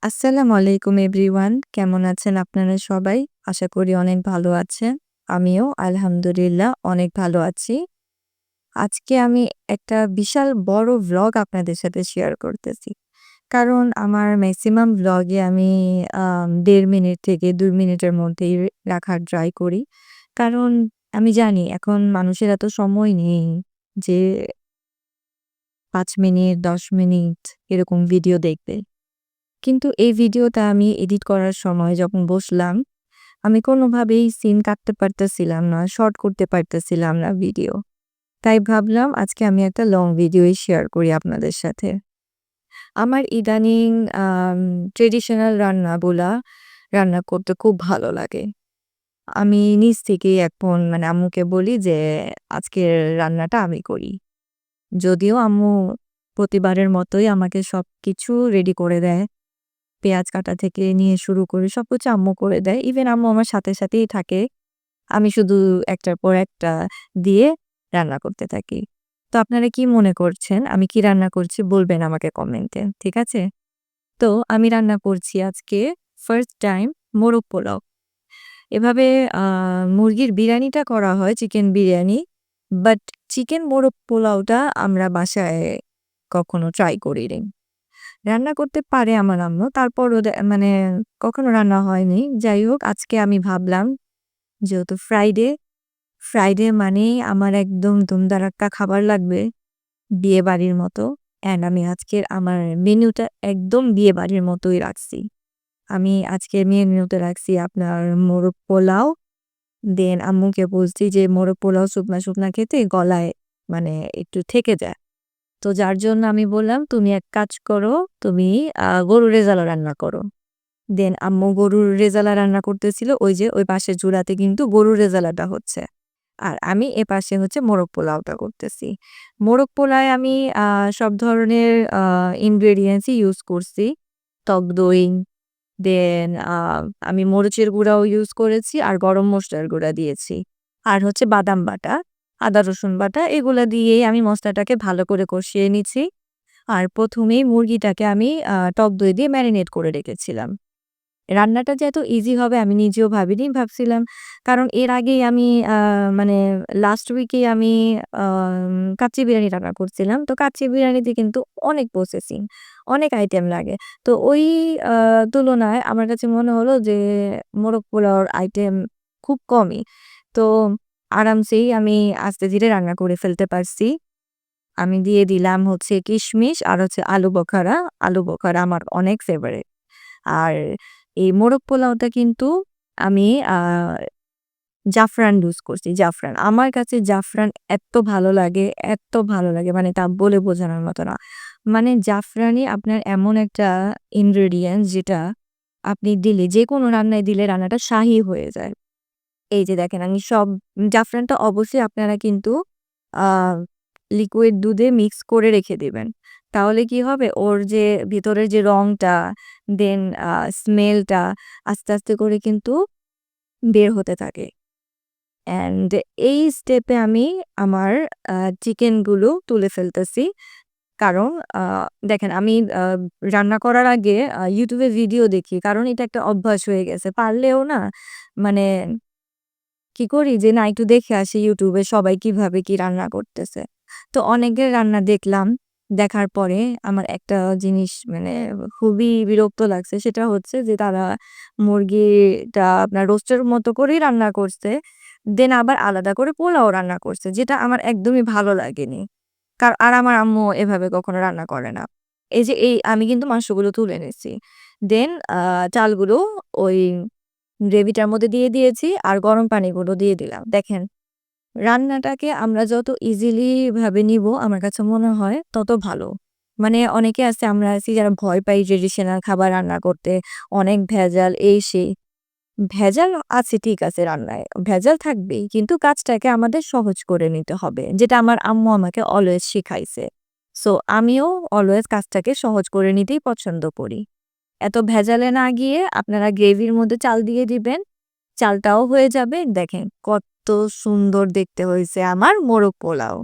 আসসালামু আলাইকুম এভরিওয়ান। কেমন আছেন আপনারা সবাই? আশা করি অনেক ভালো আছেন। আমিও আলহামদুলিল্লাহ অনেক ভালো আছি। আজকে আমি একটা বিশাল বড় ভ্লগ আপনাদের সাথে শেয়ার করতেছি। কারণ আমার মেক্সিমাম ভ্লগে আমি ১.৫ মিনিট থেকে ২ মিনিটের মধ্যেই রাখার ট্রাই করি। কারণ আমি জানি এখন মানুষের এত সময় নেই যে ৫ মিনিট, ১০ মিনিট এরকম ভিডিও দেখবে। কিন্তু এই ভিডিওটা আমি এডিট করার সময় যখন বসলাম, আমি কোনোভাবেই সিন কাটতে পারতেছিলাম না, শর্ট করতে পারতেছিলাম না ভিডিও। তাই ভাবলাম আজকে আমি একটা লং ভিডিওই শেয়ার করি আপনাদের সাথে। আমার ইদানিং আম ট্র্যাডিশনাল রান্নাগুলা রান্না করতে খুব ভালো লাগে। আমি নিজ থেকেই এখন মানে আম্মুকে বলি যে, "আজকের রান্নাটা আমি করি।" যদিও আম্মু প্রতিবারের মতোই আমাকে সবকিছু রেডি করে দেয়। পেঁয়াজ কাটা থেকে নিয়ে শুরু করে সবকিছু আম্মু করে দেয়। ইভেন আম্মু আমার সাথে, সাথেই থাকে। আমি শুধু একটার পর একটা দিয়ে রান্না করতে থাকি। তো আপনারা কি মনে করছেন? আমি কি রান্না করছি বলবেন আমাকে কমেন্টে। ঠিক আছে? তো আমি রান্না করছি আজকে ফার্স্ট টাইম মোরগ পোলাও। এভাবে আ মুরগির বিরিয়ানিটা করা হয় চিকেন বিরিয়ানি। বাট চিকেন মোরগ পোলাওটা আমরা বাসায় কখনো ট্রাই করিনি। রান্না করতে পারে আমার আম্মু। তারপরও মানে কখনো রান্না হয়নি। যাই হোক আজকে আমি ভাবলাম যেহেতু ফ্রাইডে, ফ্রাইডে মানেই আমার একদম ধুমধারাক্কা খাবার লাগবে। বিয়েবাড়ির মতো। অ্যান্ড আমি আজকের আমার মেনুটা একদম বিয়েবাড়ির মতোই রাখছি। আমি আজকের মেনুতে রাখছি আপনার মোরগ পোলাও। দেন আম্মুকে বলছি যে মোরগ পোলাও শুকনা, শুকনা খেতে গলায় মানে একটু ঠেকে যায়। তো যার জন্য আমি বললাম, "তুমি এক কাজ করো, তুমি গরুর রেজালা রান্না করো।" দেন আম্মু গরুর রেজালা রান্না করতেছিল। ওই যে ওই পাশের চুলাতে কিন্তু গরুর রেজালাটা হচ্ছে। আর আমি এপাশে হচ্ছে মোরগ পোলাওটা করতেছি। মোরগ পোলাওয়ে আমি আ সব ধরনের ingredients ই ইউজ করছি। টক দই, দেন আমি মরিচের গুঁড়াও ইউজ করেছি আর গরম মসলার গুঁড়া দিয়েছি। আর হচ্ছে বাদাম বাটা, আদা রসুন বাটা এগুলা দিয়েই আমি মসলাটাকে ভালো করে কষিয়ে নিচ্ছি। আর ১ম এই মুরগিটাকে আমি টক দই দিয়ে ম্যারিনেট করে রেখেছিলাম। রান্নাটা যে এত ইজি হবে আমি নিজেও ভাবিনি। ভাবছিলাম কারণ এর আগেই আমি আ মানে লাস্ট উইকেই আমি কাচ্চি বিরিয়ানি রান্না করছিলাম। তো কাচ্চি বিরিয়ানিতে কিন্তু অনেক প্রসেসিং, অনেক আইটেম লাগে। তো ওই আ তুলনায় আমার কাছে মনে হলো যে মোরগ পোলাওর আইটেম খুব কমই। তো আরামসেই আমি আস্তে ধীরে রান্না করে ফেলতে পারছি। আমি দিয়ে দিলাম হচ্ছে কিশমিশ আর হচ্ছে আলু বোখারা। আলু বোখারা আমার অনেক ফেভারিট। আর এই মোরগ পোলাওটা কিন্তু আমি জাফরান ইউজ করছি, জাফরান। আমার কাছে জাফরান এত্ত ভালো লাগে, এত্ত ভালো লাগে মানে তা বলে বোঝানোর মতো না। মানে জাফরানই আপনার এমন একটা ইনগ্রেডিয়েন্টস যেটা আপনি দিলে যেকোনো রান্নায় দিলে রান্নাটা শাহী হয়ে যায়। এই যে দেখেন আমি সব জাফরানটা অবশ্যই আপনারা কিন্তু আ লিকুইড দুধে মিক্স করে রেখে দিবেন। তাহলে কি হবে? ওর যে ভিতরের যে রংটা দেন স্মেলটা আস্তে, আস্তে করে কিন্তু বের হতে থাকে। অ্যান্ড এই স্টেপে আমি আমার আ চিকেনগুলো তুলে ফেলতেছি। কারণ আ দেখেন আমি রান্না করার আগে YouTube এ ভিডিও দেখি। কারণ এটা একটা অভ্যাস হয়ে গেছে। পারলেও না মানে কি করি যে না একটু দেখে আসি YouTube এ সবাই কিভাবে কি রান্না করতেছে। তো অনেকের রান্না দেখলাম। দেখার পরে আমার একটা জিনিস মানে খুবই বিরক্ত লাগছে। সেটা হচ্ছে যে তারা মুরগিটা আপনার রোস্টের মতো করেই রান্না করছে। দেন আবার আলাদা করে পোলাও রান্না করছে। যেটা আমার একদমই ভালো লাগেনি। আর আমার আম্মু এভাবে কখনো রান্না করে না। এই যে আমি কিন্তু মাংসগুলো তুলে নিছি। দেন চালগুলো ওই গ্রেভিটার মধ্যে দিয়ে দিয়েছি আর গরম পানিগুলো দিয়ে দিলাম। দেখেন রান্নাটাকে আমরা যত ইজিলি ভাবে নিবো আমার কাছে মনে হয় তত ভালো। মানে অনেকে আছে আমরা আছি যারা ভয় পাই ট্র্যাডিশনাল খাবার রান্না করতে। অনেক ভেজাল এই সেই। ভেজাল আছে ঠিক আছে রান্নায়। ভেজাল থাকবেই। কিন্তু কাজটাকে আমাদের সহজ করে নিতে হবে। যেটা আমার আম্মু আমাকে অলওয়েজ শিখাইছে। সো আমিও অলওয়েজ কাজটাকে সহজ করে নিতেই পছন্দ করি। এত ভেজালে না গিয়ে আপনারা গ্রেভির মধ্যে চাল দিয়ে দিবেন। চালটাও হয়ে যাবে। দেখেন কত সুন্দর দেখতে হইছে আমার মোরগ পোলাও।